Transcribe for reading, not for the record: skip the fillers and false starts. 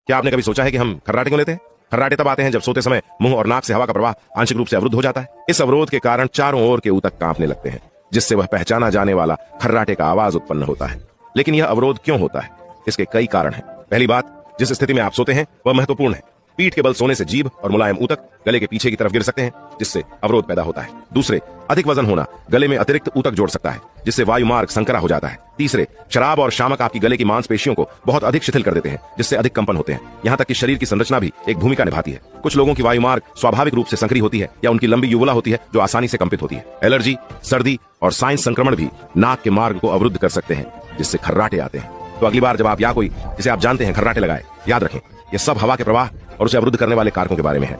क्या आपने कभी सोचा है कि हम खर्राटे क्यों लेते हैं? खर्राटे तब आते हैं जब सोते समय मुंह और नाक से हवा का प्रवाह आंशिक रूप से अवरुद्ध हो जाता है। इस अवरोध के कारण चारों ओर के ऊतक कांपने लगते हैं, जिससे वह पहचाना जाने वाला खर्राटे का आवाज उत्पन्न होता है। लेकिन यह अवरोध क्यों होता है? इसके कई कारण हैं। पहली बात, जिस स्थिति में आप सोते हैं वह महत्वपूर्ण है। पीठ के बल सोने से जीभ और मुलायम ऊतक गले के पीछे की तरफ गिर सकते हैं, जिससे अवरोध पैदा होता है। दूसरे, अधिक वजन होना गले में अतिरिक्त ऊतक जोड़ सकता है, जिससे वायु मार्ग संकरा हो जाता है। तीसरे, शराब और शामक आपकी गले की मांसपेशियों को बहुत अधिक शिथिल कर देते हैं, जिससे अधिक कंपन होते हैं। यहाँ तक कि शरीर की संरचना भी एक भूमिका निभाती है। कुछ लोगों की वायु मार्ग स्वाभाविक रूप से संकरी होती है या उनकी लंबी युवला होती है जो आसानी से कंपित होती है। एलर्जी, सर्दी और साइंस संक्रमण भी नाक के मार्ग को अवरुद्ध कर सकते हैं, जिससे खर्राटे आते हैं। तो अगली बार जब आप या कोई जिसे आप जानते हैं खर्राटे लगाए, याद रखें ये सब हवा के प्रवाह और उसे अवरुद्ध करने वाले कारकों के बारे में है।